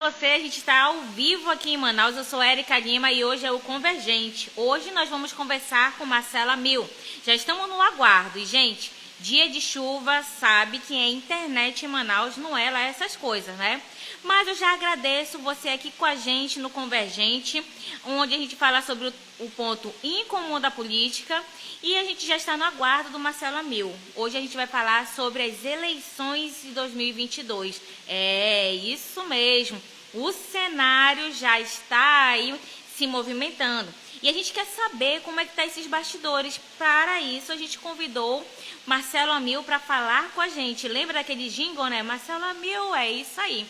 Você, a gente está ao vivo aqui em Manaus. Eu sou Érica Lima e hoje é o Convergente. Hoje nós vamos conversar com Marcela Mil. Já estamos no aguardo e, gente, dia de chuva, sabe que a internet em Manaus não é lá essas coisas, né? Mas eu já agradeço você aqui com a gente no Convergente, onde a gente fala sobre o ponto incomum da política e a gente já está no aguardo do Marcela Mil. Hoje a gente vai falar sobre as eleições de 2022. É isso mesmo. O cenário já está aí se movimentando. E a gente quer saber como é que tá esses bastidores. Para isso, a gente convidou Marcelo Amil para falar com a gente. Lembra daquele jingle, né? Marcelo Amil, é isso aí.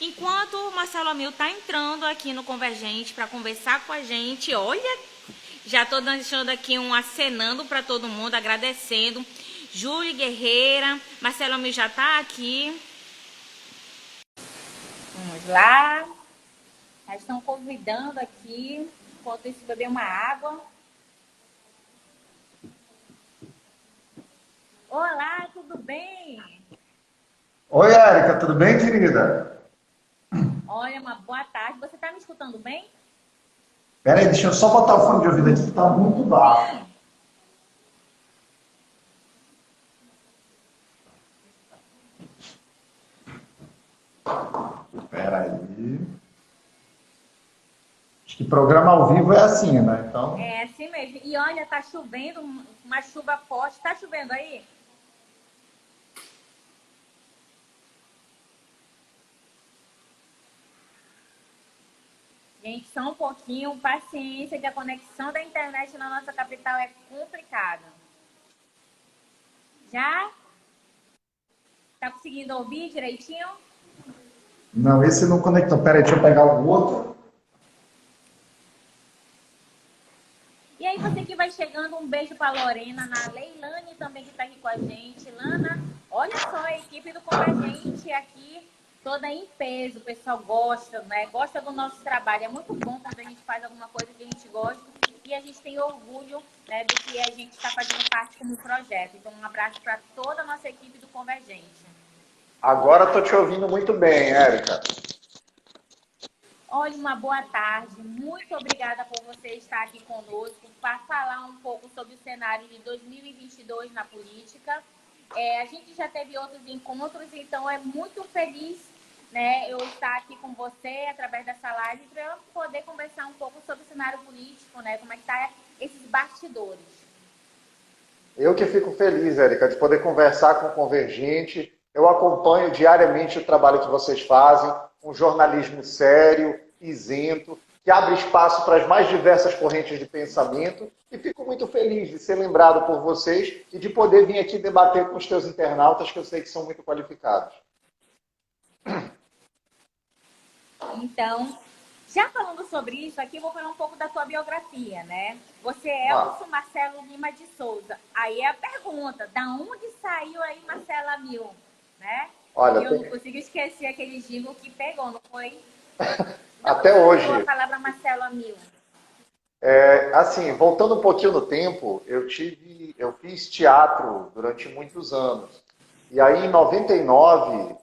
Enquanto o Marcelo Amil está entrando aqui no Convergente para conversar com a gente, olha, já estou deixando aqui um acenando para todo mundo, agradecendo. Júlia Guerreira, Marcelo Amil já está aqui. Vamos lá. Já estão convidando aqui, enquanto isso beber uma água. Olá, tudo bem? Oi, Érica, tudo bem, querida? Olha, uma boa tarde. Você está me escutando bem? Pera aí, deixa eu só botar o fone de ouvido aqui que tá muito baixo. Sim. Pera aí. Acho que programa ao vivo é assim, né? Então, É assim mesmo. E olha, tá chovendo, uma chuva forte. Tá chovendo aí? Gente, só um pouquinho, paciência, que a conexão da internet na nossa capital é complicada. Já? Tá conseguindo ouvir direitinho? não, esse não conectou. Pera aí, deixa eu pegar o outro. E aí, você que vai chegando, um beijo para Lorena, na Leilane também que está aqui com a gente. Lana, olha só a equipe do Convergente aqui, toda em peso. O pessoal gosta, né? Gosta do nosso trabalho. É muito bom quando a gente faz alguma coisa que a gente gosta e a gente tem orgulho, né, do que a gente está fazendo parte como projeto. Então, um abraço para toda a nossa equipe do Convergente. Agora estou te ouvindo muito bem, Érica. Olha, uma boa tarde. Muito obrigada por você estar aqui conosco para falar um pouco sobre o cenário de 2022 na política. A gente já teve outros encontros, então é muito feliz, né, eu estar aqui com você através dessa live para eu poder conversar um pouco sobre o cenário político, né, como é que está esses bastidores. Eu que fico feliz, Érica, de poder conversar com o Convergente. Eu acompanho diariamente o trabalho que vocês fazem, um jornalismo sério, isento, que abre espaço para as mais diversas correntes de pensamento e fico muito feliz de ser lembrado por vocês e de poder vir aqui debater com os teus internautas, que eu sei que são muito qualificados. Então, já falando sobre isso, aqui eu vou falar um pouco da tua biografia, né? Você é Ah, Elcio Marcelo Lima de Souza. Aí é a pergunta, da onde saiu aí Marcela Mil, né? E olha, eu não consigo esquecer aquele jingle que pegou, não foi? Da onde até surgiu a hoje, palavra Marcela Mil? assim, voltando um pouquinho no tempo, eu fiz teatro durante muitos anos. E aí, em 99,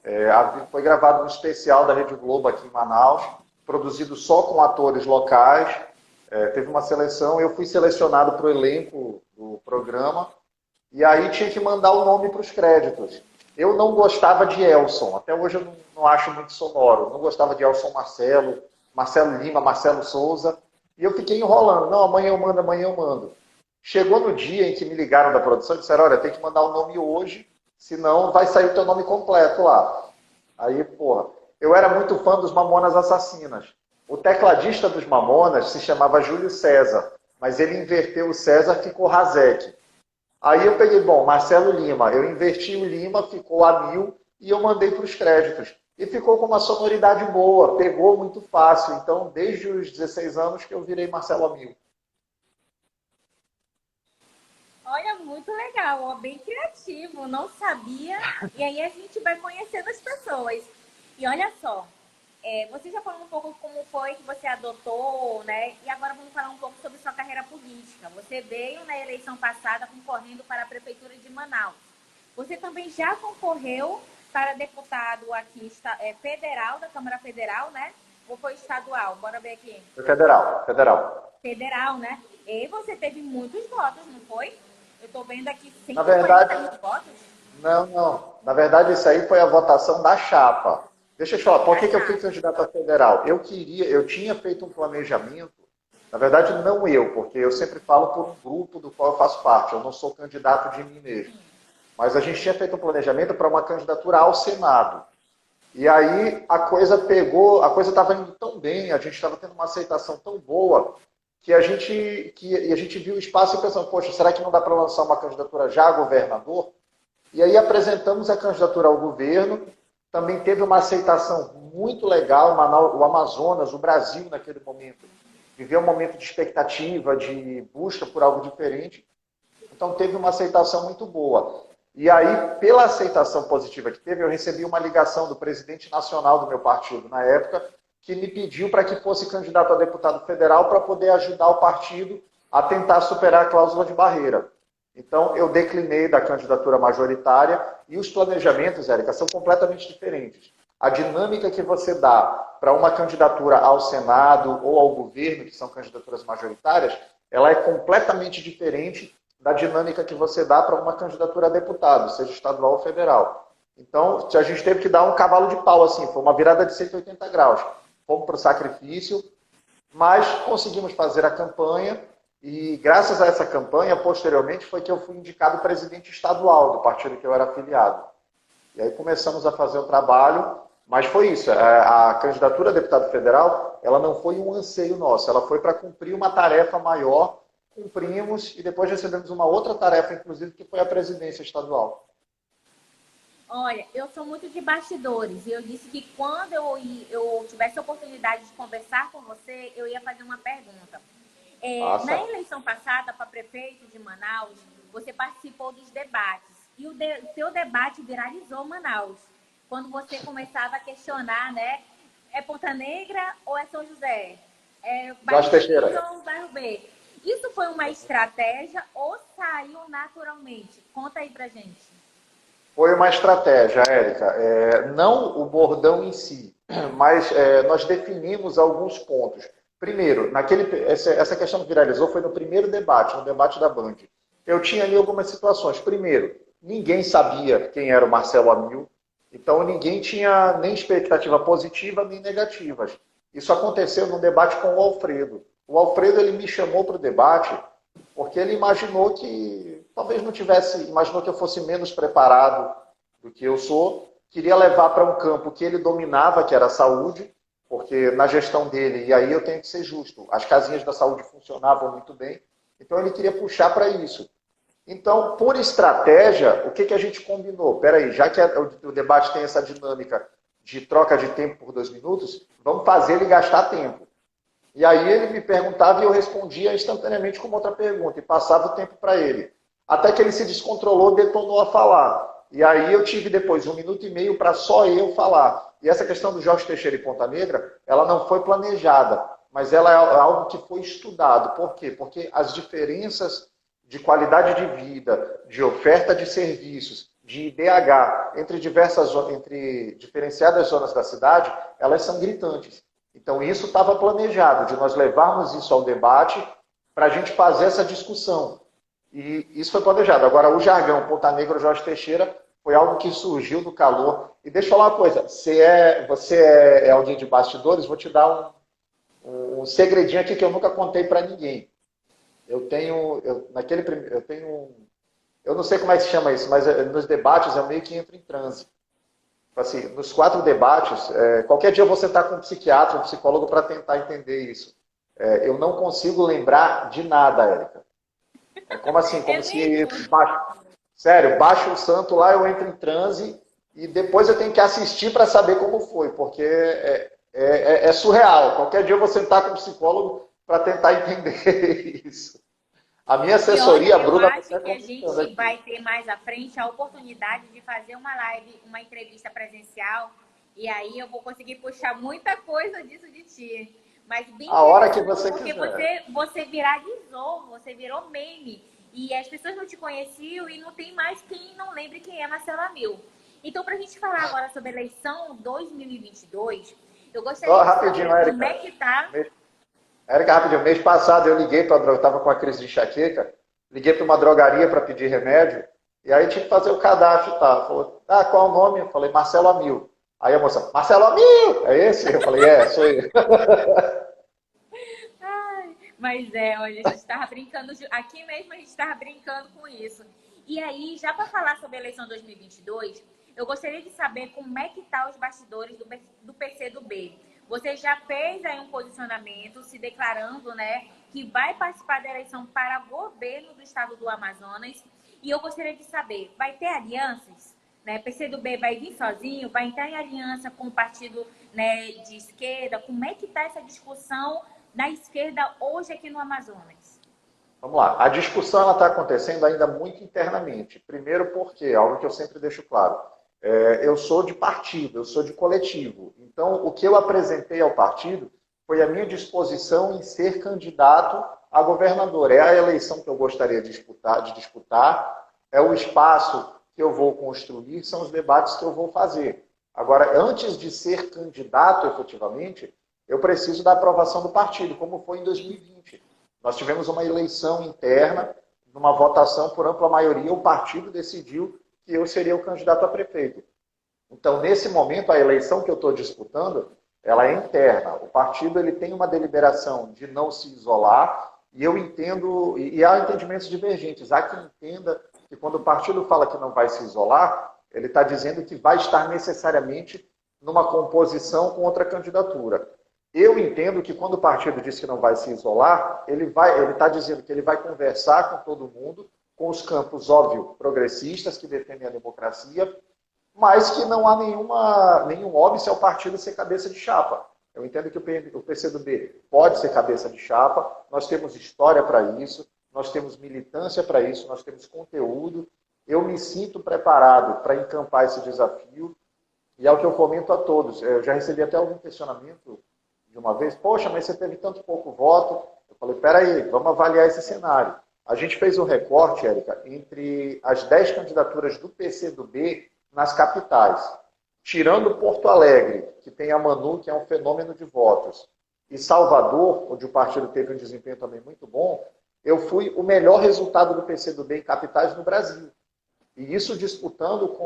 foi gravado um especial da Rede Globo aqui em Manaus, produzido só com atores locais. Teve uma seleção, eu fui selecionado para o elenco do programa, e aí tinha que mandar o nome para os créditos. Eu não gostava de Elson, até hoje eu não acho muito sonoro. Não gostava de Elson Marcelo, Marcelo Lima, Marcelo Souza. E eu fiquei enrolando. Não, amanhã eu mando, amanhã eu mando. Chegou no dia em que me ligaram da produção e disseram, olha, tem que mandar o nome hoje, senão vai sair o teu nome completo lá. Aí, porra, eu era muito fã dos Mamonas Assassinas. O tecladista dos Mamonas se chamava Júlio César, mas ele inverteu o César, ficou Razek. Aí eu peguei, bom, Marcelo Lima, eu inverti o Lima, ficou a 1000 e eu mandei para os créditos. E ficou com uma sonoridade boa, pegou muito fácil. Então, desde os 16 anos que eu virei Marcelo a 1000. Olha, muito legal, ó, bem criativo, não sabia. E aí a gente vai conhecendo as pessoas. E olha só, você já falou um pouco como foi que você adotou, né? E agora vamos falar um pouco sobre sua carreira política. Você veio na eleição passada concorrendo para a Prefeitura de Manaus. Você também já concorreu para deputado aqui federal, da Câmara Federal, né? Ou foi estadual? Bora ver aqui. Foi federal, federal. Federal, né? E você teve muitos votos, não foi? Eu tô vendo aqui Na 140 verdade, mil votos. não. Na verdade, isso aí foi a votação da chapa. Deixa eu te falar, por que eu fui candidato a federal? Eu tinha feito um planejamento, na verdade não eu, porque eu sempre falo por um grupo do qual eu faço parte, eu não sou candidato de mim mesmo. Mas a gente tinha feito um planejamento para uma candidatura ao Senado. E aí a coisa pegou, a coisa estava indo tão bem, a gente estava tendo uma aceitação tão boa, que a gente viu o espaço e pensou, poxa, será que não dá para lançar uma candidatura já a governador? E aí apresentamos a candidatura ao governo, também teve uma aceitação muito legal, o Amazonas, o Brasil naquele momento, viveu um momento de expectativa, de busca por algo diferente, então teve uma aceitação muito boa. E aí, pela aceitação positiva que teve, eu recebi uma ligação do presidente nacional do meu partido na época, que me pediu para que fosse candidato a deputado federal para poder ajudar o partido a tentar superar a cláusula de barreira. Então, eu declinei da candidatura majoritária e os planejamentos, Érica, são completamente diferentes. A dinâmica que você dá para uma candidatura ao Senado ou ao governo, que são candidaturas majoritárias, ela é completamente diferente da dinâmica que você dá para uma candidatura a deputado, seja estadual ou federal. Então, a gente teve que dar um cavalo de pau, assim, foi uma virada de 180 graus. Fomos para o sacrifício, mas conseguimos fazer a campanha e graças a essa campanha, posteriormente, foi que eu fui indicado presidente estadual do partido que eu era afiliado. E aí começamos a fazer o trabalho, mas foi isso, a candidatura a deputado federal, ela não foi um anseio nosso, ela foi para cumprir uma tarefa maior, cumprimos e depois recebemos uma outra tarefa, inclusive, que foi a presidência estadual. Olha, eu sou muito de bastidores e eu disse que quando eu tivesse a oportunidade de conversar com você, eu ia fazer uma pergunta. Na eleição passada para prefeito de Manaus, você participou dos debates e o seu debate viralizou Manaus. Quando você começava a questionar, né? É Ponta Negra ou é São José? É bairro X ou bairro B? Isso foi uma estratégia ou saiu naturalmente? Conta aí pra gente. Foi uma estratégia, Érica. Não o bordão em si, mas nós definimos alguns pontos. Primeiro, essa questão que viralizou foi no primeiro debate, no debate da Band. Eu tinha ali algumas situações. Primeiro, ninguém sabia quem era o Marcelo Amil, então ninguém tinha nem expectativa positiva nem negativas. Isso aconteceu no debate com o Alfredo. O Alfredo ele me chamou para o debate porque ele imaginou que, talvez não tivesse, imaginou que eu fosse menos preparado do que eu sou, queria levar para um campo que ele dominava, que era a saúde, porque na gestão dele, e aí eu tenho que ser justo, as casinhas da saúde funcionavam muito bem, então ele queria puxar para isso. Então, por estratégia, o que a gente combinou? Peraí, já que o debate tem essa dinâmica de troca de tempo por 2 minutos, vamos fazer ele gastar tempo. E aí ele me perguntava e eu respondia instantaneamente com outra pergunta, e passava o tempo para ele. Até que ele se descontrolou, detonou a falar. E aí eu tive depois 1 minuto e meio para só eu falar. E essa questão do Jorge Teixeira e Ponta Negra, ela não foi planejada, mas ela é algo que foi estudado. Por quê? Porque as diferenças de qualidade de vida, de oferta de serviços, de IDH, entre diferenciadas zonas da cidade, elas são gritantes. Então isso estava planejado, de nós levarmos isso ao debate para a gente fazer essa discussão. E isso foi planejado. Agora, o jargão Ponta Negra Jorge Teixeira foi algo que surgiu do calor. E deixa eu falar uma coisa, você é alguém de bastidores, vou te dar um segredinho aqui que eu nunca contei para ninguém. Eu não sei como é que se chama isso, mas nos debates eu meio que entro em transe. Assim, nos 4 debates, qualquer dia eu vou sentar com um psiquiatra, um psicólogo para tentar entender isso. Eu não consigo lembrar de nada, Érica. É como assim, como se... Sério, baixa o santo lá, eu entro em transe e depois eu tenho que assistir para saber como foi, porque é surreal. Qualquer dia eu vou sentar com um psicólogo para tentar entender isso. A minha assessoria, a Bruna... Eu acho que a gente vai ter mais à frente a oportunidade de fazer uma live, uma entrevista presencial, e aí eu vou conseguir puxar muita coisa disso de ti. Mas bem a hora que você porque quiser. Você viralizou, você virou meme. E as pessoas não te conheciam e não tem mais quem não lembre quem é Marcelo Amil. Então, para a gente falar agora sobre a eleição 2022, eu gostaria Só de rapidinho, saber como Érica. é que tá. Érica, rapidinho. Mês passado eu liguei para eu estava com a crise de enxaqueca, liguei para uma drogaria para pedir remédio, e aí tinha que fazer o cadastro e tal. Falou, qual o nome? Eu falei, Marcelo Amil. Aí a moça, Marcelo Amil! É esse? Eu falei, sou eu. Ai, mas olha, a gente estava brincando, aqui mesmo a gente estava brincando com isso. E aí, já para falar sobre a eleição 2022, eu gostaria de saber como é que tá os bastidores do PCdoB. Você já fez aí um posicionamento se declarando, né, que vai participar da eleição para governo do estado do Amazonas. E eu gostaria de saber, vai ter alianças? Né? PCdoB vai vir sozinho? Vai entrar em aliança com o partido, né, de esquerda? Como é que está essa discussão da esquerda hoje aqui no Amazonas? Vamos lá. A discussão está acontecendo ainda muito internamente. Primeiro porque, algo que eu sempre deixo claro, eu sou de partido, eu sou de coletivo. Então, o que eu apresentei ao partido foi a minha disposição em ser candidato a governador. É a eleição que eu gostaria de disputar, é o espaço que eu vou construir, são os debates que eu vou fazer. Agora, antes de ser candidato efetivamente, eu preciso da aprovação do partido, como foi em 2020. Nós tivemos uma eleição interna, numa votação por ampla maioria, o partido decidiu que eu seria o candidato a prefeito. Então, nesse momento, a eleição que eu estou disputando, ela é interna. O partido ele tem uma deliberação de não se isolar, e eu entendo, e há entendimentos divergentes. Há quem entenda que quando o partido fala que não vai se isolar, ele está dizendo que vai estar necessariamente numa composição com outra candidatura. Eu entendo que quando o partido diz que não vai se isolar, ele está dizendo que ele vai conversar com todo mundo, com os campos, óbvio, progressistas que defendem a democracia, mas que não há nenhum óbice ao partido ser cabeça de chapa. Eu entendo que o PCdoB pode ser cabeça de chapa, nós temos história para isso, nós temos militância para isso, nós temos conteúdo. Eu me sinto preparado para encampar esse desafio, e é o que eu comento a todos. Eu já recebi até algum questionamento de uma vez, poxa, mas você teve tanto pouco voto. Eu falei, peraí, vamos avaliar esse cenário. A gente fez um recorte, Érica, entre as 10 candidaturas do PCdoB nas capitais. Tirando Porto Alegre, que tem a Manu, que é um fenômeno de votos, e Salvador, onde o partido teve um desempenho também muito bom, eu fui o melhor resultado do PCdoB em capitais no Brasil. E isso disputando,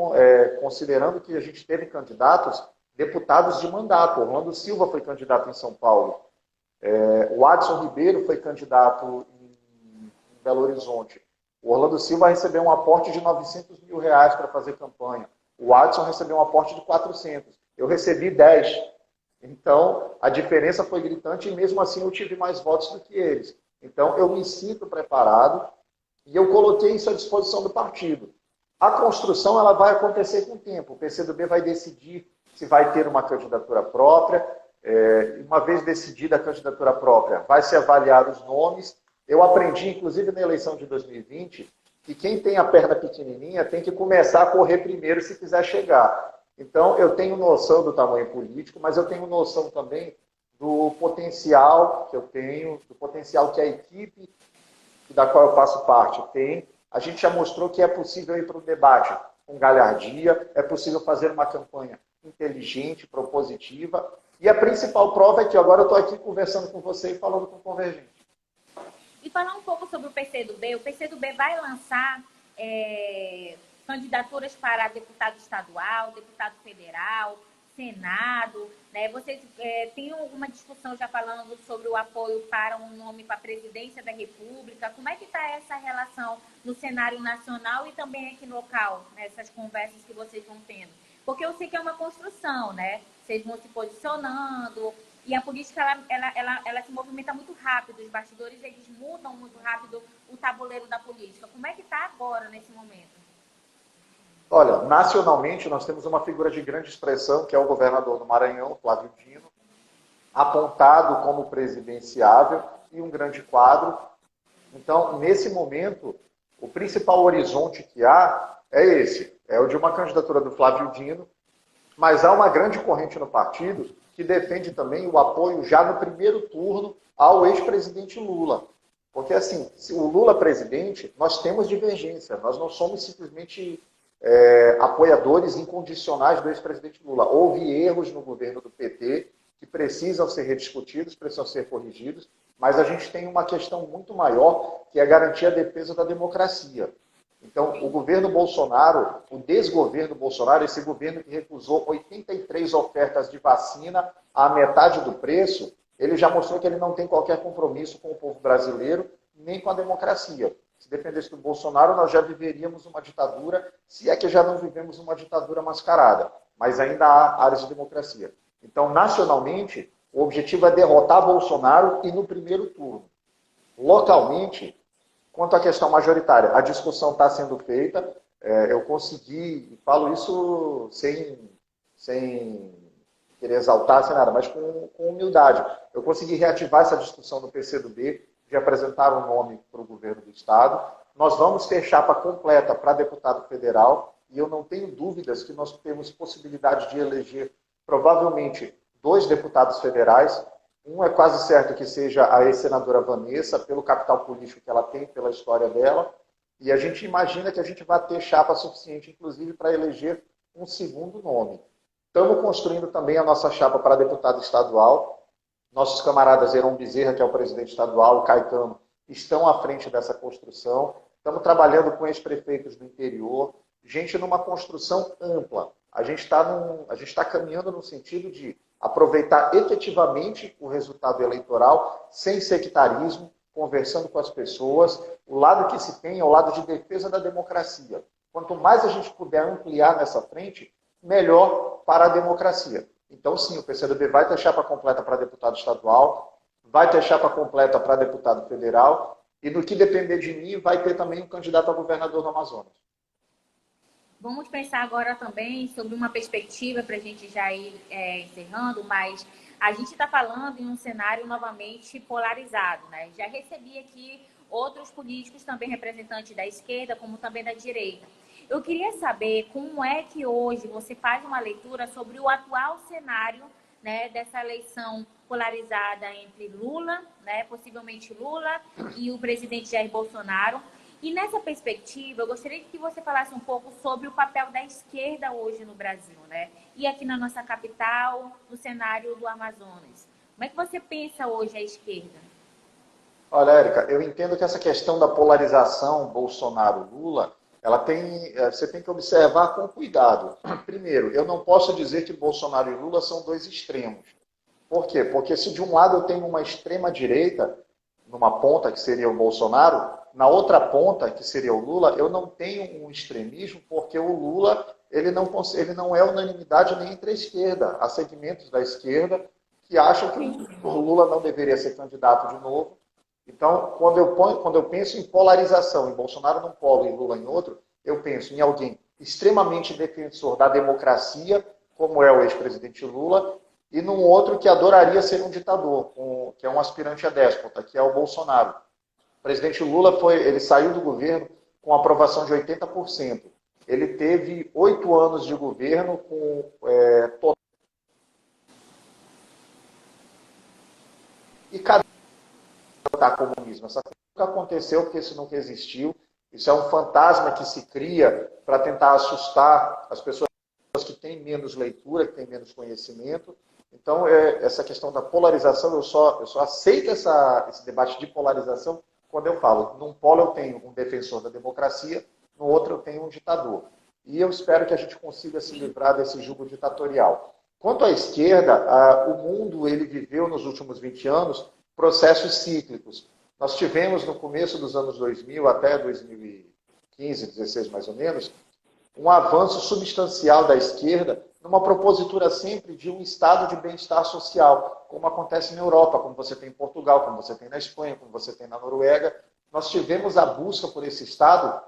considerando que a gente teve candidatos, deputados de mandato. Orlando Silva foi candidato em São Paulo. O Adson Ribeiro foi candidato em Belo Horizonte. O Orlando Silva recebeu um aporte de R$900 mil para fazer campanha. O Adson recebeu um aporte de 400. Eu recebi 10. Então, a diferença foi gritante e mesmo assim eu tive mais votos do que eles. Então, eu me sinto preparado e eu coloquei isso à disposição do partido. A construção ela vai acontecer com o tempo. O PCdoB vai decidir se vai ter uma candidatura própria. Uma vez decidida a candidatura própria, vai se avaliar os nomes. Eu aprendi, inclusive na eleição de 2020, que quem tem a perna pequenininha tem que começar a correr primeiro se quiser chegar. Então, eu tenho noção do tamanho político, mas eu tenho noção também do potencial que eu tenho, do potencial que a equipe da qual eu faço parte tem. A gente já mostrou que é possível ir para o debate com galhardia, é possível fazer uma campanha inteligente, propositiva. E a principal prova é que agora eu estou aqui conversando com você e falando com o Convergente. E falar um pouco sobre o PCdoB vai lançar candidaturas para deputado estadual, deputado federal, Senado, né? Vocês têm alguma discussão já falando sobre o apoio para um nome para a presidência da República? Como é que está essa relação no cenário nacional e também aqui local, nessas conversas que vocês vão tendo? Porque eu sei que é uma construção, né? Vocês vão se posicionando e a política ela se movimenta muito rápido, os bastidores eles mudam muito rápido o tabuleiro da política. Como é que está agora, nesse momento? Olha, nacionalmente nós temos uma figura de grande expressão, que é o governador do Maranhão, Flávio Dino, apontado como presidenciável e um grande quadro. Então, nesse momento, o principal horizonte que há é esse, é o de uma candidatura do Flávio Dino, mas há uma grande corrente no partido que defende também o apoio já no primeiro turno ao ex-presidente Lula. Porque, assim, se o Lula presidente, nós temos divergência, nós não somos simplesmente apoiadores incondicionais do ex-presidente Lula. Houve erros no governo do PT que precisam ser rediscutidos, precisam ser corrigidos, mas a gente tem uma questão muito maior, que é garantir a defesa da democracia. Então, o governo Bolsonaro, o desgoverno Bolsonaro, esse governo que recusou 83 ofertas de vacina à metade do preço, ele já mostrou que ele não tem qualquer compromisso com o povo brasileiro, nem com a democracia. Se dependesse do Bolsonaro, nós já viveríamos uma ditadura, se é que já não vivemos uma ditadura mascarada, mas ainda há áreas de democracia. Então, nacionalmente, o objetivo é derrotar Bolsonaro e no primeiro turno. Localmente, quanto à questão majoritária, a discussão está sendo feita, eu consegui, e falo isso sem querer exaltar, sem nada, mas com humildade. Eu consegui reativar essa discussão no PCdoB, de apresentar um nome para o governo do Estado. Nós vamos ter chapa completa para deputado federal, e eu não tenho dúvidas que nós temos possibilidade de eleger, provavelmente, 2 deputados federais. Um é quase certo que seja a ex-senadora Vanessa, pelo capital político que ela tem, pela história dela, e a gente imagina que a gente vai ter chapa suficiente, inclusive, para eleger um segundo nome. Estamos construindo também a nossa chapa para deputado estadual. Nossos camaradas Heron Bezerra, que é o presidente estadual, e Caetano, estão à frente dessa construção. Estamos trabalhando com ex-prefeitos do interior, gente numa construção ampla. A gente está caminhando no sentido de aproveitar efetivamente o resultado eleitoral, sem sectarismo, conversando com as pessoas. O lado que se tem é o lado de defesa da democracia. Quanto mais a gente puder ampliar nessa frente, melhor para a democracia. Então, sim, o PCdoB vai ter chapa completa para deputado estadual, vai ter chapa completa para deputado federal, e no que depender de mim, vai ter também um candidato a governador do Amazonas. Vamos pensar agora também sobre uma perspectiva para a gente já ir encerrando, mas a gente está falando em um cenário novamente polarizado, né? Já recebi aqui outros políticos, também representantes da esquerda, como também da direita. Eu queria saber como é que hoje você faz uma leitura sobre o atual cenário, né, dessa eleição polarizada entre Lula, né, possivelmente Lula, e o presidente Jair Bolsonaro. E nessa perspectiva, eu gostaria que você falasse um pouco sobre o papel da esquerda hoje no Brasil, né? E aqui na nossa capital, no cenário do Amazonas. Como é que você pensa hoje a esquerda? Olha, Érica, eu entendo que essa questão da polarização Bolsonaro-Lula, você tem que observar com cuidado. Primeiro, eu não posso dizer que Bolsonaro e Lula são 2 extremos. Por quê? Porque se de um lado eu tenho uma extrema-direita, numa ponta que seria o Bolsonaro, na outra ponta, que seria o Lula, eu não tenho um extremismo, porque o Lula ele não é unanimidade nem entre a esquerda. Há segmentos da esquerda que acham que o Lula não deveria ser candidato de novo. Então, quando eu penso em polarização, em Bolsonaro num polo e Lula em outro, eu penso em alguém extremamente defensor da democracia, como é o ex-presidente Lula, e num outro que adoraria ser um ditador, que é um aspirante a déspota, que é o Bolsonaro. O presidente Lula ele saiu do governo com aprovação de 80%. Ele teve 8 anos de governo com total. E cadê o comunismo? Essa coisa nunca aconteceu, porque isso nunca existiu. Isso é um fantasma que se cria para tentar assustar as pessoas que têm menos leitura, que têm menos conhecimento. Então, essa questão da polarização, eu só aceito esse debate de polarização quando eu falo, num polo eu tenho um defensor da democracia, no outro eu tenho um ditador. E eu espero que a gente consiga se livrar desse jugo ditatorial. Quanto à esquerda, o mundo ele viveu nos últimos 20 anos processos cíclicos. Nós tivemos no começo dos anos 2000 até 2015, 16 mais ou menos, um avanço substancial da esquerda numa propositura sempre de um estado de bem-estar social, como acontece na Europa, como você tem em Portugal, como você tem na Espanha, como você tem na Noruega. Nós tivemos a busca por esse estado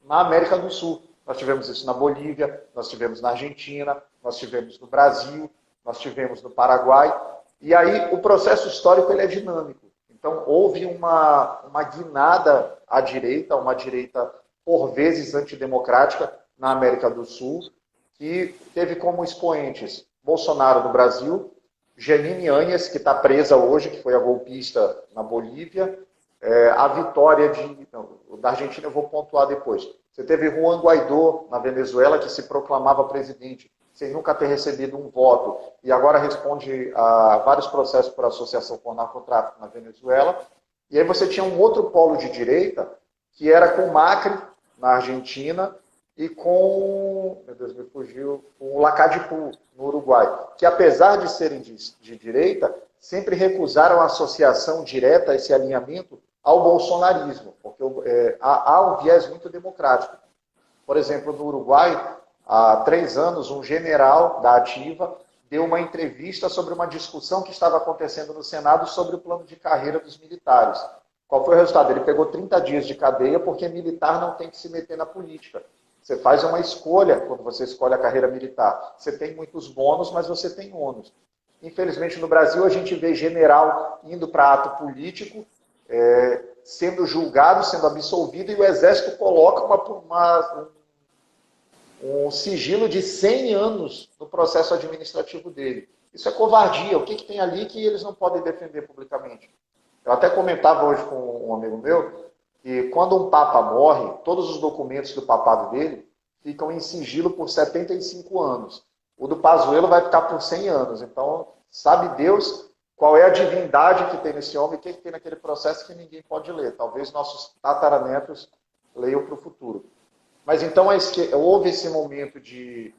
na América do Sul. Nós tivemos isso na Bolívia, nós tivemos na Argentina, nós tivemos no Brasil, nós tivemos no Paraguai. E aí o processo histórico ele é dinâmico. Então houve uma guinada à direita, uma direita por vezes antidemocrática na América do Sul, que teve como expoentes Bolsonaro no Brasil, Jeanine Áñez, que está presa hoje, que foi a golpista na Bolívia, a vitória da Argentina eu vou pontuar depois. Você teve Juan Guaidó na Venezuela, que se proclamava presidente sem nunca ter recebido um voto, e agora responde a vários processos por associação com narcotráfico na Venezuela. E aí você tinha um outro polo de direita, que era com Macri, na Argentina, e com, meu Deus, me fugiu, com o Lacadipú, no Uruguai, que apesar de serem de direita, sempre recusaram a associação direta, esse alinhamento, ao bolsonarismo, porque há um viés muito democrático. Por exemplo, no Uruguai, há 3 anos, um general da Ativa deu uma entrevista sobre uma discussão que estava acontecendo no Senado sobre o plano de carreira dos militares. Qual foi o resultado? Ele pegou 30 dias de cadeia porque militar não tem que se meter na política. Você faz uma escolha quando você escolhe a carreira militar. Você tem muitos bônus, mas você tem ônus. Infelizmente, no Brasil, a gente vê general indo para ato político, sendo julgado, sendo absolvido, e o Exército coloca um sigilo de 100 anos no processo administrativo dele. Isso é covardia. O que tem ali que eles não podem defender publicamente? Eu até comentava hoje com um amigo meu que quando um papa morre, todos os documentos do papado dele ficam em sigilo por 75 anos. O do Pazuello vai ficar por 100 anos. Então, sabe Deus qual é a divindade que tem nesse homem, o que tem naquele processo que ninguém pode ler. Talvez nossos tataranetos leiam para o futuro. Mas então houve esse momento de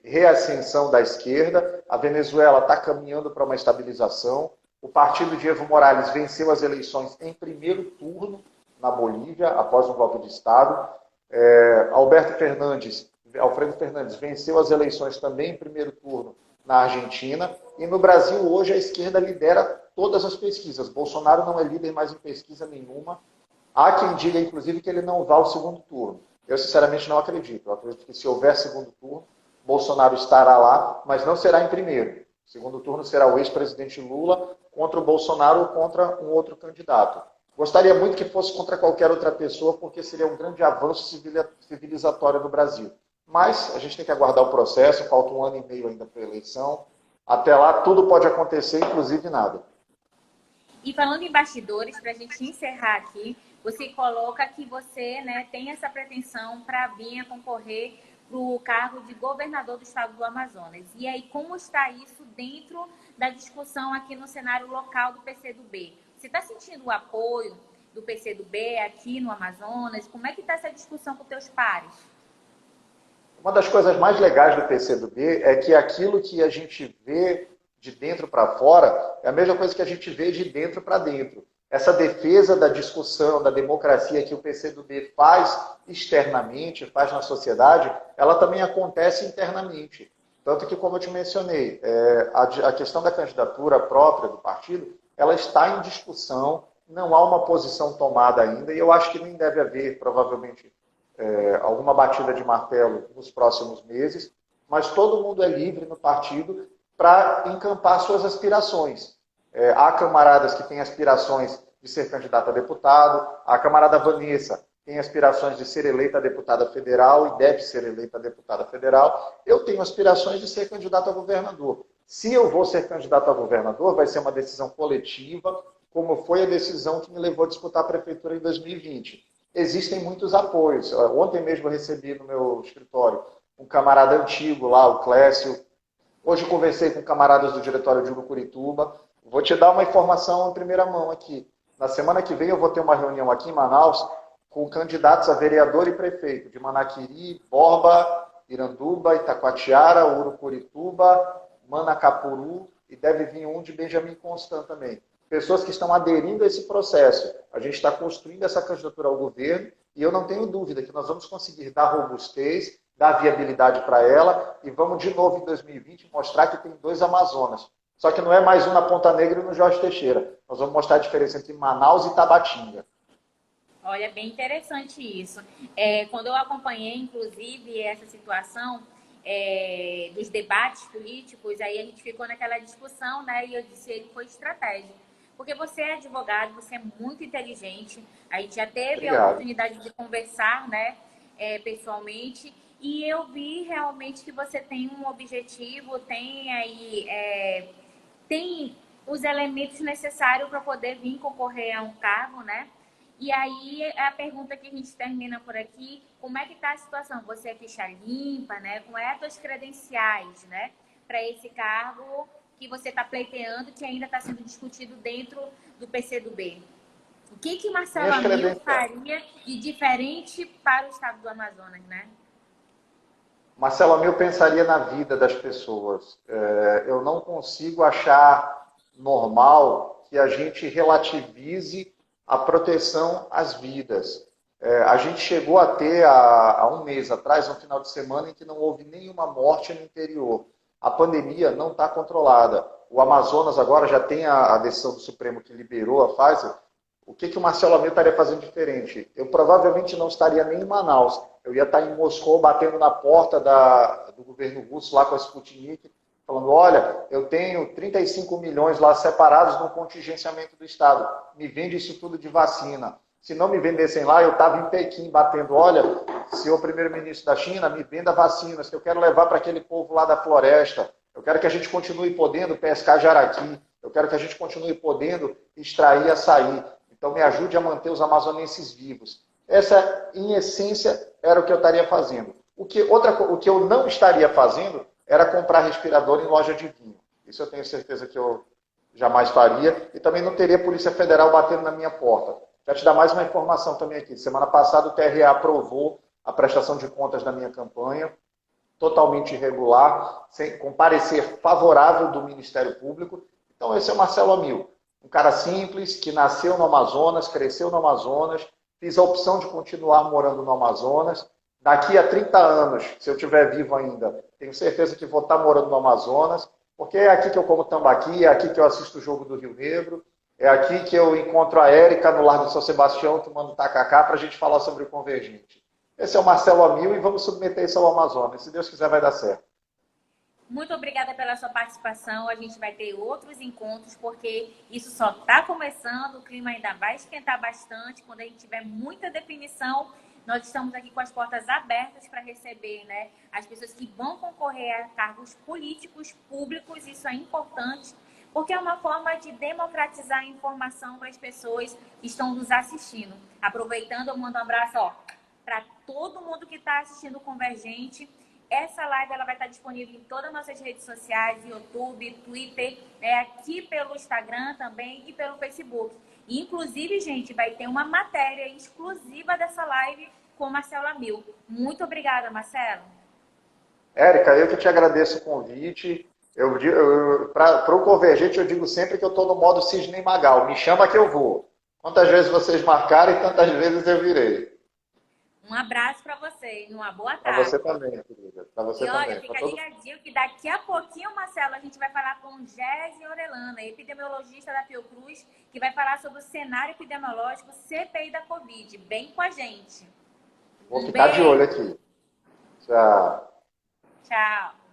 reascensão da esquerda, a Venezuela está caminhando para uma estabilização, o partido de Evo Morales venceu as eleições em primeiro turno na Bolívia, após um golpe de Estado, Alfredo Fernandes venceu as eleições também em primeiro turno na Argentina, e no Brasil hoje a esquerda lidera todas as pesquisas. Bolsonaro não é líder mais em pesquisa nenhuma. Há quem diga, inclusive, que ele não vá ao segundo turno. Eu, sinceramente, não acredito. Eu acredito que se houver segundo turno, Bolsonaro estará lá, mas não será em primeiro. O segundo turno será o ex-presidente Lula contra o Bolsonaro ou contra um outro candidato. Gostaria muito que fosse contra qualquer outra pessoa, porque seria um grande avanço civilizatório no Brasil. Mas a gente tem que aguardar o processo, falta 1 ano e meio ainda para a eleição. Até lá, tudo pode acontecer, inclusive nada. E falando em bastidores, para a gente encerrar aqui, você coloca que você, né, tem essa pretensão para vir a concorrer para o cargo de governador do estado do Amazonas. E aí, como está isso dentro da discussão aqui no cenário local do PCdoB? Você está sentindo o apoio do PCdoB aqui no Amazonas? Como é que está essa discussão com teus pares? Uma das coisas mais legais do PCdoB é que aquilo que a gente vê de dentro para fora é a mesma coisa que a gente vê de dentro para dentro. Essa defesa da discussão, da democracia que o PCdoB faz externamente, faz na sociedade, ela também acontece internamente. Tanto que, como eu te mencionei, a questão da candidatura própria do partido, ela está em discussão, não há uma posição tomada ainda, e eu acho que nem deve haver, provavelmente, alguma batida de martelo nos próximos meses, mas todo mundo é livre no partido para encampar suas aspirações. Há camaradas que têm aspirações de ser candidato a deputado, a camarada Vanessa tem aspirações de ser eleita a deputada federal e deve ser eleita a deputada federal. Eu tenho aspirações de ser candidato a governador. Se eu vou ser candidato a governador, vai ser uma decisão coletiva, como foi a decisão que me levou a disputar a prefeitura em 2020. Existem muitos apoios. Ontem mesmo eu recebi no meu escritório um camarada antigo lá, o Clécio. Hoje eu conversei com camaradas do diretório de Urucurituba. Vou te dar uma informação em primeira mão aqui. Na semana que vem eu vou ter uma reunião aqui em Manaus com candidatos a vereador e prefeito de Manaquiri, Borba, Iranduba, Itacoatiara, Urucurituba, Manacapuru e deve vir um de Benjamin Constant também. Pessoas que estão aderindo a esse processo. A gente está construindo essa candidatura ao governo e eu não tenho dúvida que nós vamos conseguir dar robustez, dar viabilidade para ela e vamos de novo em 2020 mostrar que tem 2 Amazonas. Só que não é mais um na Ponta Negra e no Jorge Teixeira. Nós vamos mostrar a diferença entre Manaus e Tabatinga. Olha, bem interessante isso. Quando eu acompanhei, inclusive, essa situação dos debates políticos, aí a gente ficou naquela discussão, né? E eu disse, ele foi estratégia. Porque você é advogado, você é muito inteligente. A gente já teve a oportunidade de conversar, né, pessoalmente. E eu vi realmente que você tem um objetivo, tem aí... tem os elementos necessários para poder vir concorrer a um cargo, né? E aí, a pergunta que a gente termina por aqui, como é que está a situação? Você é ficha limpa, né? Como é as suas credenciais, né? Para esse cargo que você está pleiteando, que ainda está sendo discutido dentro do PCdoB. O que Marcelo Minhas Amil credenciais. faria de diferente para o estado do Amazonas, né? Marcelo, eu pensaria na vida das pessoas. Eu não consigo achar normal que a gente relativize a proteção às vidas. A gente chegou a ter, há um mês atrás, um final de semana, em que não houve nenhuma morte no interior. A pandemia não está controlada. O Amazonas agora já tem a decisão do Supremo que liberou a Pfizer. O que o Marcelo Amil estaria fazendo diferente? Eu provavelmente não estaria nem em Manaus. Eu ia estar em Moscou batendo na porta do governo russo lá com a Sputnik, falando, olha, eu tenho 35 milhões lá separados no contingenciamento do Estado. Me vende isso tudo de vacina. Se não me vendessem lá, eu estava em Pequim batendo, olha, senhor primeiro-ministro da China, me venda vacinas que eu quero levar para aquele povo lá da floresta. Eu quero que a gente continue podendo pescar jaraqui. Eu quero que a gente continue podendo extrair açaí. Então, me ajude a manter os amazonenses vivos. Essa, em essência, era o que eu estaria fazendo. O que eu não estaria fazendo era comprar respirador em loja de vinho. Isso eu tenho certeza que eu jamais faria. E também não teria Polícia Federal batendo na minha porta. Já te dar mais uma informação também aqui. Semana passada, o TRE aprovou a prestação de contas da minha campanha, totalmente irregular, com parecer favorável do Ministério Público. Então, esse é o Marcelo Amil. Um cara simples, que nasceu no Amazonas, cresceu no Amazonas, fiz a opção de continuar morando no Amazonas. Daqui a 30 anos, se eu estiver vivo ainda, tenho certeza que vou estar morando no Amazonas, porque é aqui que eu como tambaqui, é aqui que eu assisto o jogo do Rio Negro, é aqui que eu encontro a Érica no Largo de São Sebastião tomando tacacá para a gente falar sobre o Convergente. Esse é o Marcelo Amil e vamos submeter isso ao Amazonas. Se Deus quiser, vai dar certo. Muito obrigada pela sua participação. A gente vai ter outros encontros, porque isso só está começando, o clima ainda vai esquentar bastante. Quando a gente tiver muita definição, nós estamos aqui com as portas abertas para receber, né, as pessoas que vão concorrer a cargos políticos, públicos. Isso é importante, porque é uma forma de democratizar a informação para as pessoas que estão nos assistindo. Aproveitando, eu mando um abraço para todo mundo que está assistindo o Convergente. Essa live ela vai estar disponível em todas as nossas redes sociais, YouTube, Twitter, aqui pelo Instagram também e pelo Facebook. E, inclusive, gente, vai ter uma matéria exclusiva dessa live com Marcelo Amil. Muito obrigada, Marcelo. Érica, eu que te agradeço o convite. Para o Convergente, eu digo sempre que eu estou no modo Cisne Magal. Me chama que eu vou. Quantas vezes vocês marcarem, tantas vezes eu virei. Um abraço para você e uma boa tarde. Para você também, querida. Para você e olha, também. fica ligadinho que daqui a pouquinho, Marcelo, a gente vai falar com Gési Orelana, epidemiologista da Fiocruz, que vai falar sobre o cenário epidemiológico CPI da Covid. Vem com a gente. Vou ficar de olho aqui. Tchau. Tchau.